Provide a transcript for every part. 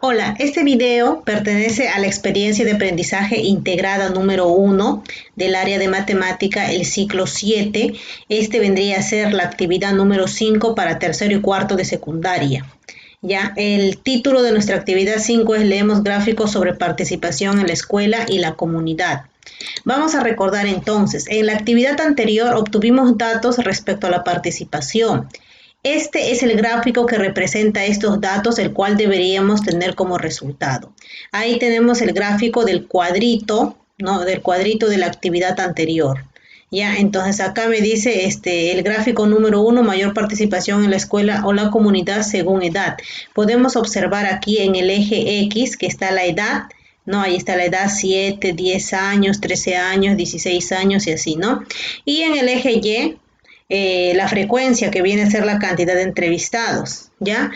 Hola, este video pertenece a la experiencia de aprendizaje integrada número 1 del área de matemática, el ciclo 7. Este vendría a ser la actividad número 5 para tercero y cuarto de secundaria. Ya, el título de nuestra actividad 5 es Leemos gráficos sobre participación en la escuela y la comunidad. Vamos a recordar entonces, en la actividad anterior obtuvimos datos respecto a la participación. Este es el gráfico que representa estos datos, el cual deberíamos tener como resultado. Ahí tenemos el gráfico del cuadrito, ¿no? Del cuadrito de la actividad anterior. Ya, entonces acá me dice el gráfico número 1, mayor participación en la escuela o la comunidad según edad. Podemos observar aquí en el eje X que está la edad, ¿no? Ahí está la edad 7, 10 años, 13 años, 16 años y así, ¿no? Y en el eje Y, la frecuencia que viene a ser la cantidad de entrevistados, ¿ya?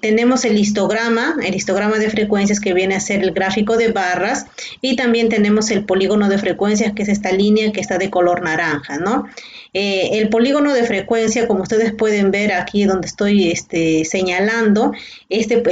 Tenemos el histograma de frecuencias que viene a ser el gráfico de barras y también tenemos el polígono de frecuencias que es esta línea que está de color naranja, ¿no? El polígono de frecuencia, como ustedes pueden ver aquí donde estoy señalando, este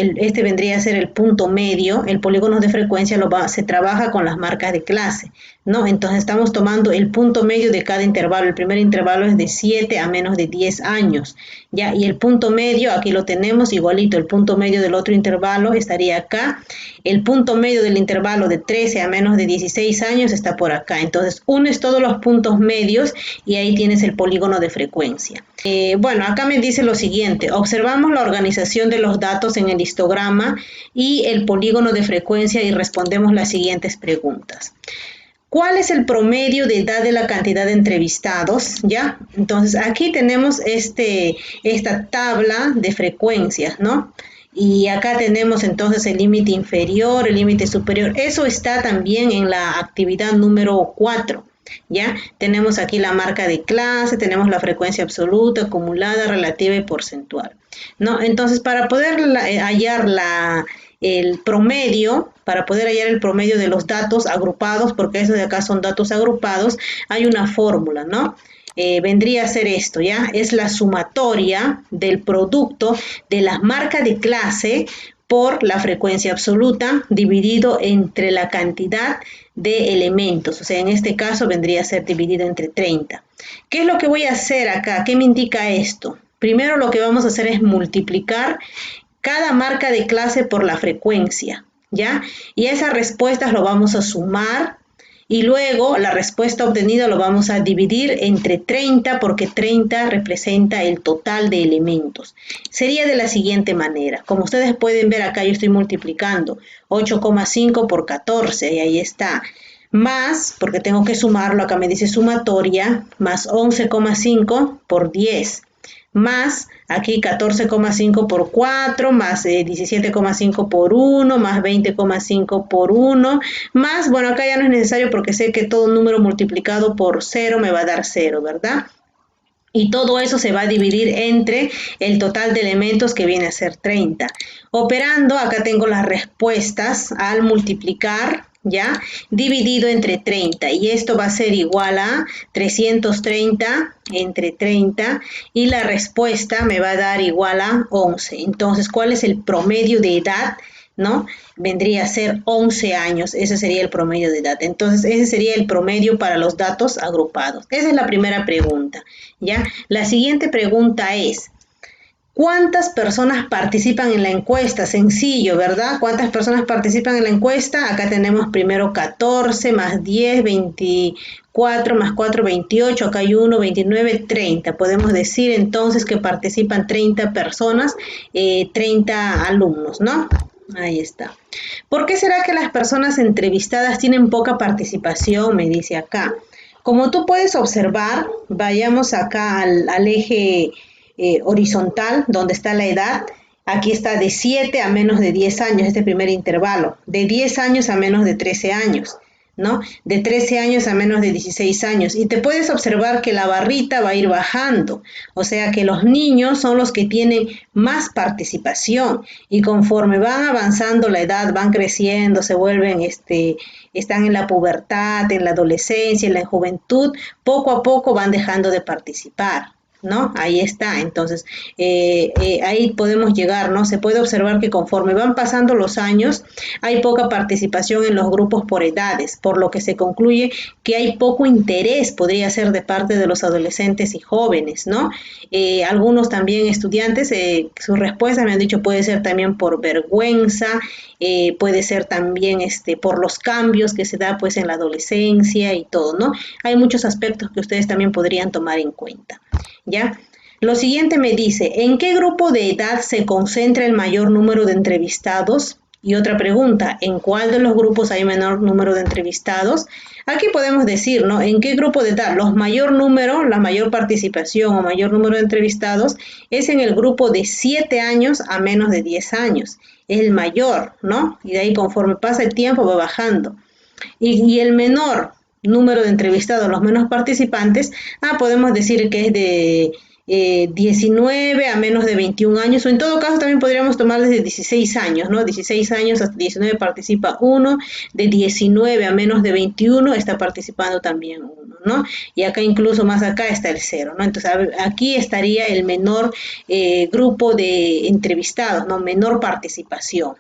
vendría a ser el punto medio. El polígono de frecuencia se trabaja con las marcas de clase, ¿no? Entonces estamos tomando el punto medio de cada intervalo. El primer intervalo es de 7 a menos de 10 años, ¿ya? Y el punto medio, aquí lo tenemos igualito, el punto medio del otro intervalo estaría acá. El punto medio del intervalo de 13 a menos de 16 años está por acá. Entonces unes todos los puntos medios y ahí tienes el polígono de frecuencia. Bueno, acá me dice lo siguiente: observamos la organización de los datos en el histograma y el polígono de frecuencia y respondemos las siguientes preguntas. ¿Cuál es el promedio de edad de la cantidad de entrevistados? ¿Ya? Entonces, aquí tenemos esta tabla de frecuencias, ¿no? Y acá tenemos entonces el límite inferior, el límite superior. Eso está también en la actividad número 4. ¿Ya? Tenemos aquí la marca de clase, tenemos la frecuencia absoluta, acumulada, relativa y porcentual, ¿no? Entonces, para poder hallar el promedio, para poder hallar el promedio de los datos agrupados, porque esos de acá son datos agrupados, hay una fórmula, ¿no? Vendría a ser esto, ¿ya? Es la sumatoria del producto de las marcas de clase por la frecuencia absoluta dividido entre la cantidad de elementos. O sea, en este caso vendría a ser dividido entre 30. ¿Qué es lo que voy a hacer acá? ¿Qué me indica esto? Primero lo que vamos a hacer es multiplicar cada marca de clase por la frecuencia, ¿ya? Y esas respuestas lo vamos a sumar y luego la respuesta obtenida lo vamos a dividir entre 30 porque 30 representa el total de elementos. Sería de la siguiente manera. Como ustedes pueden ver acá yo estoy multiplicando 8,5 por 14 y ahí está. Más, porque tengo que sumarlo, acá me dice sumatoria, más 11,5 por 10. Más aquí 14,5 por 4, más 17,5 por 1, más 20,5 por 1, más, bueno, acá ya no es necesario porque sé que todo número multiplicado por 0 me va a dar 0, ¿verdad? Y todo eso se va a dividir entre el total de elementos que viene a ser 30. Operando, acá tengo las respuestas al multiplicar, ¿ya? Dividido entre 30. Y esto va a ser igual a 330 entre 30. Y la respuesta me va a dar igual a 11. Entonces, ¿cuál es el promedio de edad? ¿No? Vendría a ser 11 años, ese sería el promedio de edad. Entonces, ese sería el promedio para los datos agrupados. Esa es la primera pregunta, ¿ya? La siguiente pregunta es, ¿cuántas personas participan en la encuesta? Sencillo, ¿verdad? ¿Cuántas personas participan en la encuesta? Acá tenemos primero 14, más 10, 24, más 4, 28. Acá hay 1, 29, 30. Podemos decir entonces que participan 30 personas, 30 alumnos, ¿no? Ahí está. ¿Por qué será que las personas entrevistadas tienen poca participación? Me dice acá. Como tú puedes observar, vayamos acá al eje horizontal, donde está la edad. Aquí está de 7 a menos de 10 años, este primer intervalo. De 10 años a menos de 13 años, ¿no? De 13 años a menos de 16 años. Y te puedes observar que la barrita va a ir bajando. O sea que los niños son los que tienen más participación. Y conforme van avanzando la edad, van creciendo, se vuelven, están en la pubertad, en la adolescencia, en la juventud, poco a poco van dejando de participar. ¿no? Ahí está, entonces ahí podemos llegar, ¿no? Se puede observar que conforme van pasando los años hay poca participación en los grupos por edades, por lo que se concluye que hay poco interés, podría ser de parte de los adolescentes y jóvenes, ¿no? Algunos también estudiantes, sus respuestas me han dicho puede ser también por vergüenza, puede ser también por los cambios que se da pues en la adolescencia y todo, ¿no? Hay muchos aspectos que ustedes también podrían tomar en cuenta. ¿Ya? Lo siguiente me dice, ¿en qué grupo de edad se concentra el mayor número de entrevistados? Y otra pregunta, ¿en cuál de los grupos hay menor número de entrevistados? Aquí podemos decir, ¿no? ¿En qué grupo de edad? Los mayor número, la mayor participación o mayor número de entrevistados es en el grupo de 7 años a menos de 10 años. Es el mayor, ¿no? Y de ahí conforme pasa el tiempo va bajando. Y el menor número de entrevistados, los menos participantes, podemos decir que es de 19 a menos de 21 años, o en todo caso también podríamos tomar desde 16 años, ¿no? 16 años hasta 19 participa uno, de 19 a menos de 21 está participando también uno, ¿no? Y acá incluso más acá está el 0, ¿no? Entonces aquí estaría el menor grupo de entrevistados, ¿no? Menor participación,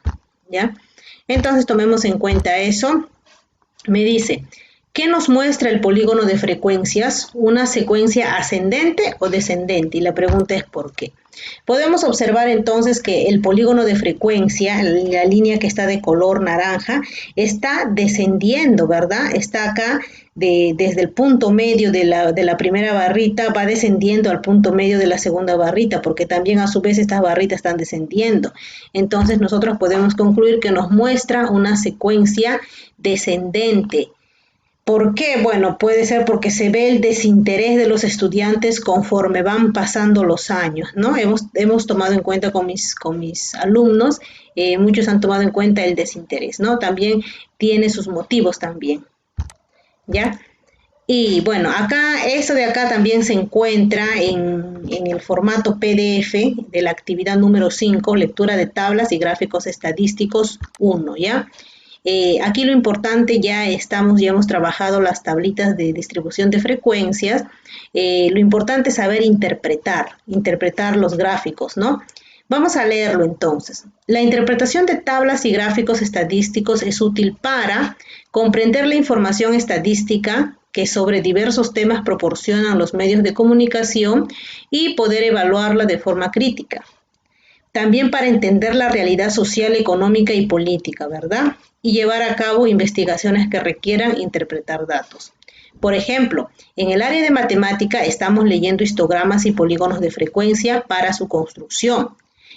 ¿ya? Entonces tomemos en cuenta eso. Me dice, ¿qué nos muestra el polígono de frecuencias? ¿Una secuencia ascendente o descendente? Y la pregunta es ¿por qué? Podemos observar entonces que el polígono de frecuencia, la línea que está de color naranja, está descendiendo, ¿verdad? Está acá desde el punto medio de la primera barrita, va descendiendo al punto medio de la segunda barrita, porque también a su vez estas barritas están descendiendo. Entonces nosotros podemos concluir que nos muestra una secuencia descendente. ¿Por qué? Bueno, puede ser porque se ve el desinterés de los estudiantes conforme van pasando los años, ¿no? Hemos tomado en cuenta con mis alumnos, muchos han tomado en cuenta el desinterés, ¿no? También tiene sus motivos también, ¿ya? Y bueno, acá, eso de acá también se encuentra en el formato PDF de la actividad número 5, lectura de tablas y gráficos estadísticos 1, ¿ya? Aquí lo importante ya hemos trabajado las tablitas de distribución de frecuencias. Lo importante es saber interpretar los gráficos, ¿no? Vamos a leerlo entonces. La interpretación de tablas y gráficos estadísticos es útil para comprender la información estadística que sobre diversos temas proporcionan los medios de comunicación y poder evaluarla de forma crítica. También para entender la realidad social, económica y política, ¿verdad? Y llevar a cabo investigaciones que requieran interpretar datos. Por ejemplo, en el área de matemática estamos leyendo histogramas y polígonos de frecuencia para su construcción.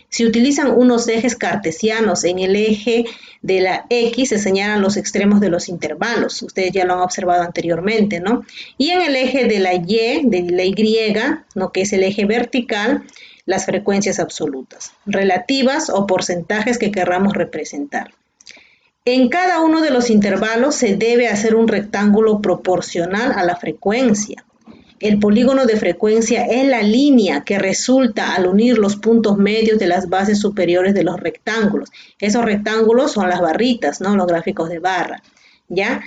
Si utilizan unos ejes cartesianos, en el eje de la X se señalan los extremos de los intervalos. Ustedes ya lo han observado anteriormente, ¿no? Y en el eje de la Y, ¿no? Que es el eje vertical, las frecuencias absolutas, relativas o porcentajes que querramos representar. En cada uno de los intervalos se debe hacer un rectángulo proporcional a la frecuencia. El polígono de frecuencia es la línea que resulta al unir los puntos medios de las bases superiores de los rectángulos. Esos rectángulos son las barritas, ¿no? Los gráficos de barra, ¿ya?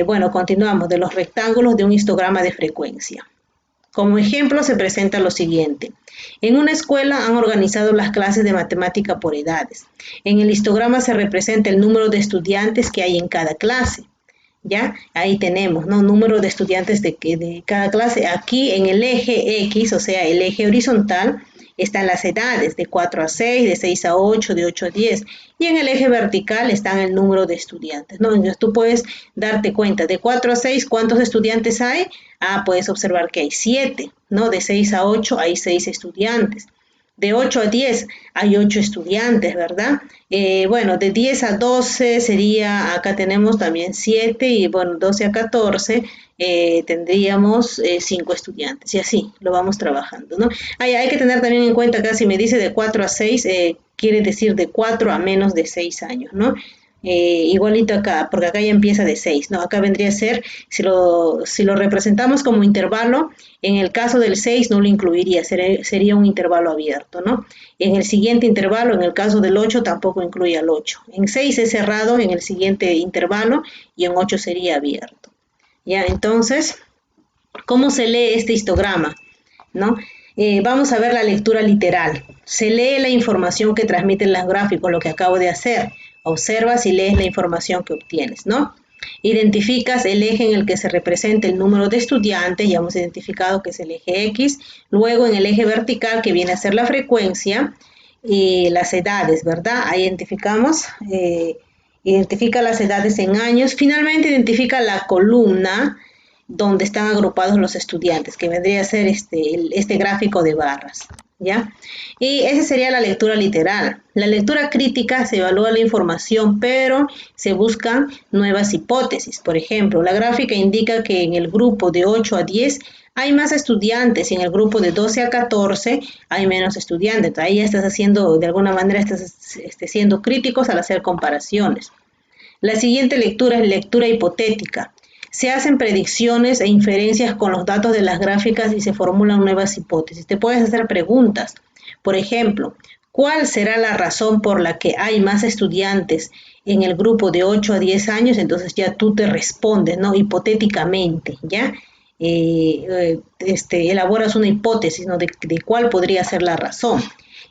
Bueno, continuamos de los rectángulos de un histograma de frecuencia. Como ejemplo se presenta lo siguiente. En una escuela han organizado las clases de matemática por edades. En el histograma se representa el número de estudiantes que hay en cada clase. ¿Ya? Ahí tenemos, ¿no? Número de estudiantes de cada clase. Aquí en el eje X, o sea, el eje horizontal, están las edades de 4 a 6, de 6 a 8, de 8 a 10. Y en el eje vertical están el número de estudiantes, ¿no? Entonces tú puedes darte cuenta, de 4 a 6, ¿cuántos estudiantes hay? Puedes observar que hay 7, ¿no? De 6 a 8 hay 6 estudiantes. De 8 a 10 hay 8 estudiantes, ¿verdad? Bueno, de 10 a 12 sería, acá tenemos también 7 y bueno, 12 a 14 tendríamos 5 estudiantes y así lo vamos trabajando, ¿no? Hay que tener también en cuenta acá si me dice de 4 a 6, quiere decir de 4 a menos de 6 años, ¿no? Igualito acá, porque acá ya empieza de 6, ¿no? Acá vendría a ser, si lo representamos como intervalo, en el caso del 6 no lo incluiría, sería un intervalo abierto, ¿no? En el siguiente intervalo, en el caso del 8, tampoco incluye al 8. En 6 es cerrado en el siguiente intervalo y en 8 sería abierto. Ya, entonces, ¿cómo se lee este histograma? ¿No? Vamos a ver la lectura literal. Se lee la información que transmiten los gráficos, lo que acabo de hacer. Observas y lees la información que obtienes, ¿no? Identificas el eje en el que se representa el número de estudiantes, ya hemos identificado que es el eje X, luego en el eje vertical que viene a ser la frecuencia y las edades, ¿verdad? Ahí identificamos, identifica las edades en años, finalmente identifica la columna donde están agrupados los estudiantes, que vendría a ser este gráfico de barras, ¿ya? Y esa sería la lectura literal. La lectura crítica se evalúa la información, pero se buscan nuevas hipótesis. Por ejemplo, la gráfica indica que en el grupo de 8 a 10 hay más estudiantes y en el grupo de 12 a 14 hay menos estudiantes. Ahí ya estás haciendo, de alguna manera, estás siendo críticos al hacer comparaciones. La siguiente lectura es lectura hipotética. Se hacen predicciones e inferencias con los datos de las gráficas y se formulan nuevas hipótesis. Te puedes hacer preguntas. Por ejemplo, ¿cuál será la razón por la que hay más estudiantes en el grupo de 8 a 10 años? Entonces ya tú te respondes, ¿no? Hipotéticamente, ¿ya? Elaboras una hipótesis, ¿no? De cuál podría ser la razón.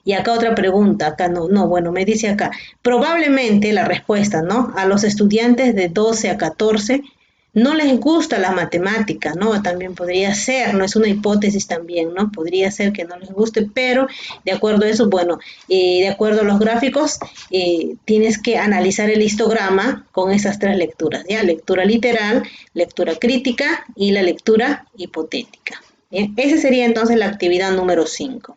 Y acá otra pregunta, acá bueno, me dice acá, probablemente la respuesta, ¿no? A los estudiantes de 12 a 14 no les gusta la matemática, ¿no? También podría ser, ¿no? Es una hipótesis también, ¿no? Podría ser que no les guste, pero de acuerdo a eso, bueno, de acuerdo a los gráficos, tienes que analizar el histograma con esas tres lecturas, ¿ya? Lectura literal, lectura crítica y la lectura hipotética. ¿Bien? Esa sería entonces la actividad número 5.